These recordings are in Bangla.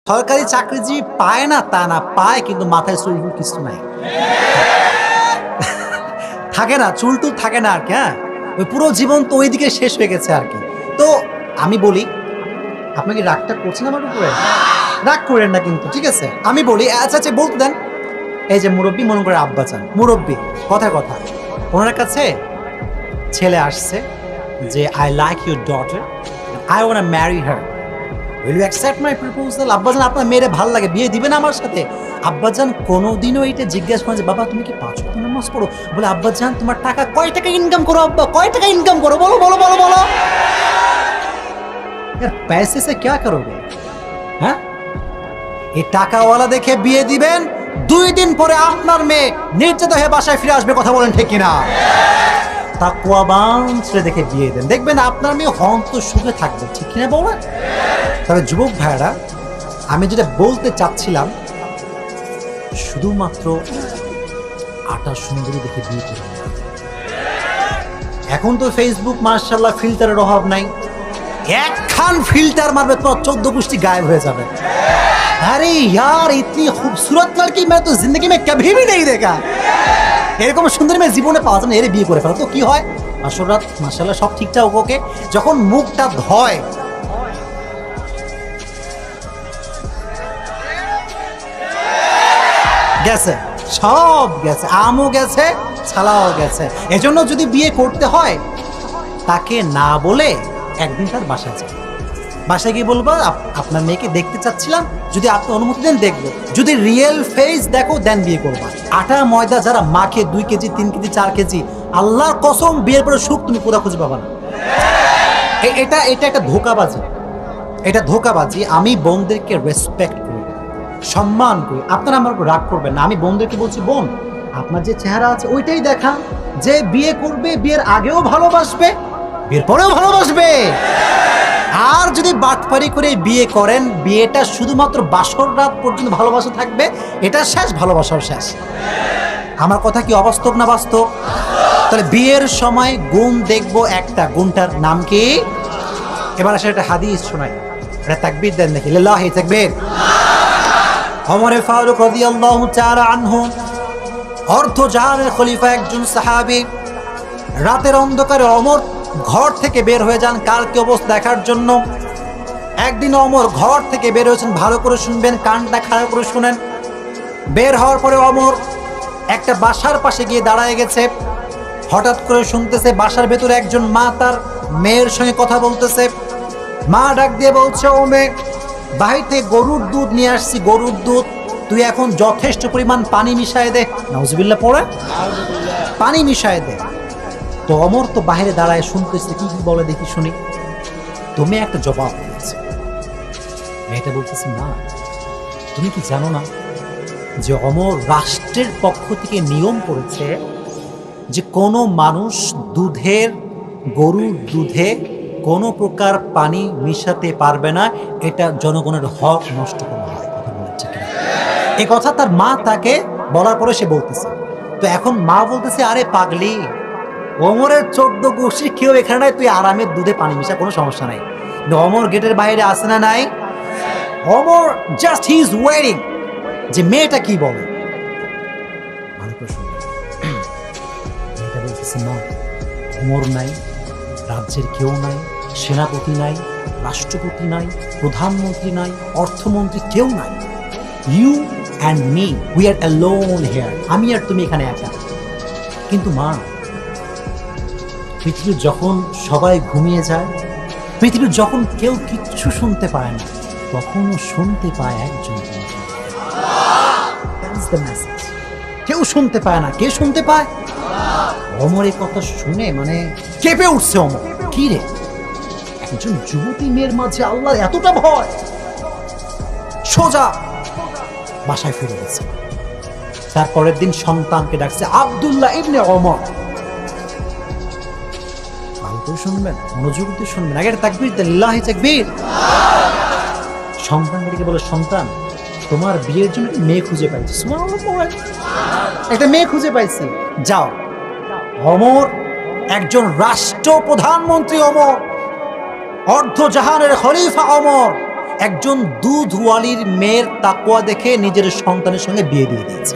সরকারি চাকরিজীবী পায় না তা না, পায় কিন্তু মাথায় চুল কিছু নাই, থাকে না, চুল টুল থাকে না আর কি। হ্যাঁ, ওই পুরো জীবন তো ওই দিকে শেষ হয়ে গেছে আর কি। তো আমি বলি, আপনাকে রাগটা করছেন আমার উপরে? রাগ করেন না কিন্তু, ঠিক আছে? আমি বলি, আচ্ছা আচ্ছা বলতে দেন। এই যে মুরব্বী, মনে করে আব্বা চান মুরব্বী, কথা কথা ওনার কাছে ছেলে আসছে যে I like your daughter, I want to marry her, will you accept my proposal? আব্বাজান আপনার মেয়েরে ভালো লাগে, বিয়ে দিবেন আমার সাথে? আব্বাজান কোনোদিনও এটা জিজ্ঞাসা করেন যে বাবা তুমি কি 5 ওয়াক্ত নামাজ পড়ো? বলে আব্বাজান তোমার টাকা কয় টাকা ইনকাম করো? আব্বা কয় টাকা ইনকাম করো? বলো বলো বলো বলো। यार पैसे से क्या करोगे? হ্যাঁ, এই টাকাওয়ালা দেখে বিয়ে দিবেন, 2 দিন পরে আপনার মেয়ে নির্যাতিত হয়ে বাসায় ফিরে আসবে। কথা বলেন ঠিক কিনা? তাকওয়াবান ছেলে দেখে বিয়ে দেন, দেখবেন আপনার মেয়ে হন্ত সুখে থাকবে। ঠিক কিনা বলেন? তবে যুবক ভাইরা, আমি যেটা বলতে চাচ্ছিলাম, শুধুমাত্র আটা সুন্দরী দেখে বিয়ে করবেন। এখন তো ফেসবুক মাশাআল্লাহ ফিল্টারের অভাব নাই, একখান ফিল্টার মারবে তোমার 14 গোষ্ঠী গায়েব হয়ে যাবে। আরে यार इतनी खूबसूरत लड़की मैं तो जिंदगी में कभी भी नहीं देखा। এরকম সুন্দরী মেয়ে জীবনে পাওয়া যায় না, এর বিয়ে করে ফেলো তো কি হয়? আসরাত মাশাআল্লাহ সব ঠিকঠাক, ওকে যখন মুখটা ধয়, গেছে, সব গেছে, আমও গেছে, ছালাও গেছে। এজন্য যদি বিয়ে করতে হয়, তাকে না বলে একদিন তার বাসায় যাবে, বাসায় গিয়ে বলবো আপনার মেয়েকে দেখতে চাচ্ছিলাম, যদি আপনি অনুমতি দেন দেখবো, যদি রিয়েল ফেস দেখো দেন বিয়ে করবা। আটা ময়দা যারা মাখে 2 কেজি 3 কেজি 4 কেজি, আল্লাহর কসম বিয়ের পরে সুখ তুমি কোথাও খুঁজে পাবা না। এটা একটা ধোঁকাবাজি, এটা ধোঁকাবাজি। আমি বোনদেরকে রেসপেক্ট করি, সম্মান করি, আপনারা আমার উপর রাগ করবেন না। আমি বোনদেরকে বলছি, বোন আপনার যে চেহারা আছে ওইটাই দেখা, যে বিয়ে করবে বিয়ের আগেও ভালোবাসবে, বিয়ের পরেও ভালোবাসবে। আর যদি বাটপারি করে বিয়ে করেন, বিয়েটা শুধুমাত্র বাসর রাত পর্যন্ত ভালোবাসা থাকবে, এটা শেষ, ভালোবাসাও শেষ। আমার কথা কি অবাস্তব না বাস্তব? তাহলে বিয়ের সময় গুণ দেখবো একটা, গুণটার নাম কি? এবার আসলে একটা হাদিস শোনাই, এটা তাকবীর দেন নাকি? লিল্লাহি তাকবীর। ওমর ফারুক রাদিয়াল্লাহু তাআলা আনহু, অর্ধ জাহানের খলিফা, একজন সাহাবী, রাতের অন্ধকারে ওমর ঘর থেকে বের হয়ে যান কার কি অবস্থা দেখার জন্য। একদিন ওমর ঘর থেকে বের হয়েছেন, ভালো করে শুনবেন, কানটা খাড়া করে শুনেন। বের হওয়ার পরে ওমর একটা বাসার পাশে গিয়ে দাঁড়ায় গেছে। হঠাৎ করে শুনতেছে বাসার ভেতরে একজন মা তার মেয়ের সঙ্গে কথা বলতেছে। মা ডাক দিয়ে বলছে, ও মেয়ে, বাহির থেকে গরুর দুধ নিয়ে আসছি, গরুর দুধ, তুই এখন যথেষ্ট পরিমাণ পানি মিশায় দে। নাউজুবিল্লাহ পড়ে, পানি মিশায় দে। তো ওমর তো বাইরে দাঁড়ায় শুনতেছে, কি কি বলে দেখি শুনি। তুমি একটা জবাব দিয়েছে, মেয়েটা বলতেছে, না তুমি কি জানো না যে ওমর রাষ্ট্রের পক্ষ থেকে নিয়ম করেছে যে কোনো মানুষ দুধের, গরুর দুধে কোনো প্রকার পানি মিশাতে পারবে না, এটা জনগণের হক নষ্ট করা হয়। কথা বলেছে কিনা? এই কথা তার মা তাকে বলার পরে সে বলতেছে। তো এখন মা বলতেছে, আরে পাগলি, ওমরের 14 গোষ্ঠী কেউ এখানে নাই, তুই আরামের দুধে পানি মিশা, কোনো সমস্যা নাই। ওমর গেটের বাইরে আসে না নাই? Omar just he is waiting যে মেয়েটা কি বলে। ভালো করে শুনবেন, মেয়েটা বলতেছে, মা ওমর নাই, রাজ্যের কেউ নাই, সেনাপতি নাই, রাষ্ট্রপতি নাই, প্রধানমন্ত্রী নাই, অর্থমন্ত্রী কেউ নাই, you and me, we are alone here, আমি আর তুমি এখানে একা। কিন্তু মা, পৃথিবীর যখন সবাই ঘুমিয়ে যায়, পৃথিবীর যখন কেউ কিচ্ছু শুনতে পায় না, তখনও শুনতে পায় একজন। কেউ শুনতে পায় না, কে শুনতে পায়? ওমরের কথা শুনে মানে কেঁপে উঠছে ওমর। কি রে, একজন যুবতী মেয়ের মাঝে আল্লাহর এতটা ভয়! সোজা বাসায় ফিরে গেছে। তারপরের দিন সন্তানকে ডাকছে আব্দুল্লাহ ইবনে ওমর। শুনবেন, মনোযোগ দিয়ে শুনবেন, আগে তাকবীর দেন, লিল্লাহি তাকবীর। সন্তানকে বলে, সন্তান তোমার বিয়ের জন্য মেয়ে খুঁজে পাইছি, একটা মেয়ে খুঁজে পাইছি, যাও। ওমর একজন রাষ্ট্র প্রধানমন্ত্রী, ওমর অর্ধ জাহানের খলিফা, ওমর একজন দুধওয়ালির মেয়ের তাকওয়া দেখে নিজের সন্তানের সঙ্গে বিয়ে দিয়ে দিয়েছে।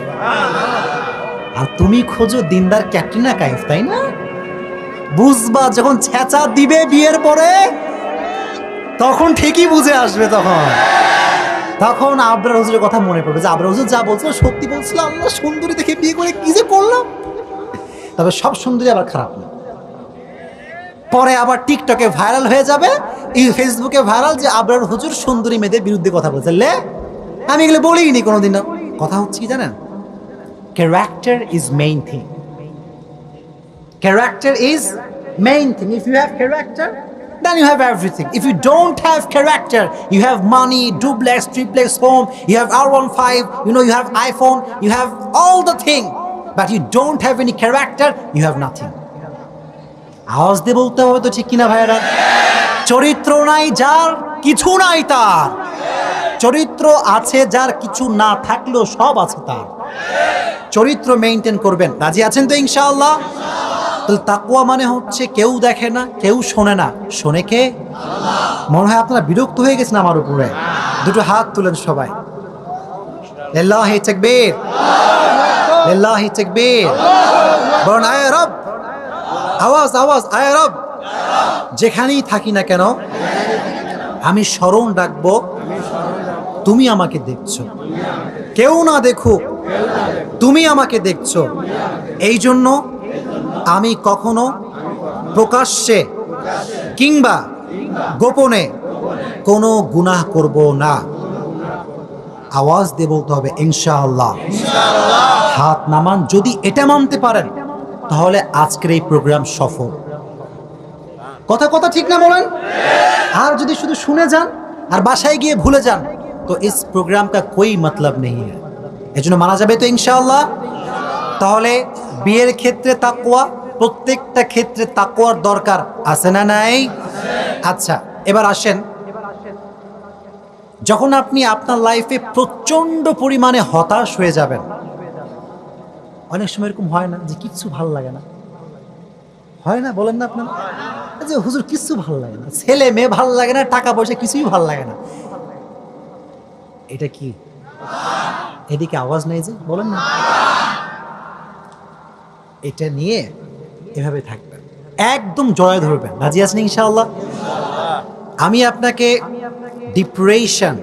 আর তুমি খোঁজো দিনদার ক্যাটরিনা কাইফ, তাই না? বুঝবা যখন ছেঁচা দিবে বিয়ের পরে, তখন ঠিকই বুঝে আসবে। তখন আবরার হুজুরের কথা মনে পড়বে যে আবরার হুজুর যা বলছিল সত্যি বলছিল, আল্লাহ সুন্দরী দেখে বিয়ে করে কি যে করলাম। তবে সব সুন্দরী আবার খারাপ না। পরে আবার টিকটকে ভাইরাল হয়ে যাবে, ফেসবুকে ভাইরাল যে আবরার হুজুর সুন্দরী মেয়েদের বিরুদ্ধে কথা বলছে। আমি এগুলো বলিনি কোনোদিন। কথা হচ্ছে কি জানেন, character is main thing. Character is main thing. If you have character, then you have everything. If you don't have character, you have money, duplex, triplex home, you have R15, you have iPhone, you have all the thing, but you don't have any character, you have nothing. আওয়াজ দিয়ে বলতে হবে তো, ঠিক কিনা ভাইরা? চরিত্র নাই যার, কিছু নাই তার। চরিত্র আছে যার, কিছু না থাকলেও সব আছে তার। চরিত্র মেইনটেইন করবেন, রাজি আছেন তো ইনশাআল্লাহ? তাকওয়া মানে হচ্ছে কেউ দেখে না, কেউ শোনে না, শোনে কে? মনে হয় আপনারা বিরক্ত হয়ে গেছেন আমার উপরে। দুটো হাত তুলেন সবাই। লিল্লাহি তাকবীর, লিল্লাহি তাকবীর। বলুন আয় রব, আওয়াজ আওয়াজ, আয় রব। যেখানেই থাকি না কেন আমি স্মরণ রাখবো তুমি আমাকে দেখছো, কেউ না দেখুক তুমি আমাকে দেখছো। এই জন্য আমি কখনো প্রকাশ্যে কিংবা গোপনে কোনো গুনাহ করব না। আওয়াজ দিয়ে বলতে হবে ইনশাআল্লাহ। হাত নামান, যদি এটা মানতে পারেন তাহলে আজকের এই প্রোগ্রাম সফল। কথা ঠিক না বলেন? আর যদি শুধু শুনে যান আর বাসায় গিয়ে ভুলে যান তো ইস প্রোগ্রাম কা কোই মতলব নেই। এজন্য মানা যাবে তো ইনশাআল্লাহ। তাহলে বিয়ের ক্ষেত্রে তাকওয়া, প্রত্যেকটা ক্ষেত্রে তাকওয়ার দরকার আছে না নাই? আচ্ছা, এবার আসেন, যখন আপনি আপনার লাইফে প্রচন্ড পরিমাণে হতাশ হয়ে যাবেন, অনেক সময় এরকম হয় না যে কিচ্ছু ভালো লাগে না? হয় না? বলেন না আপনার যে হুজুর কিচ্ছু ভালো লাগে না, ছেলে মেয়ে ভালো লাগে না, টাকা পয়সা কিছুই ভালো লাগে না। এটা কি? এদিকে আওয়াজ নেই যে, বলেন না। এটা নিয়ে এভাবে থাকবেন, একদম জয় ধরবেন। রাজি আছেন ইনশাআল্লাহ? আমি আপনাকে ডিপ্রেশন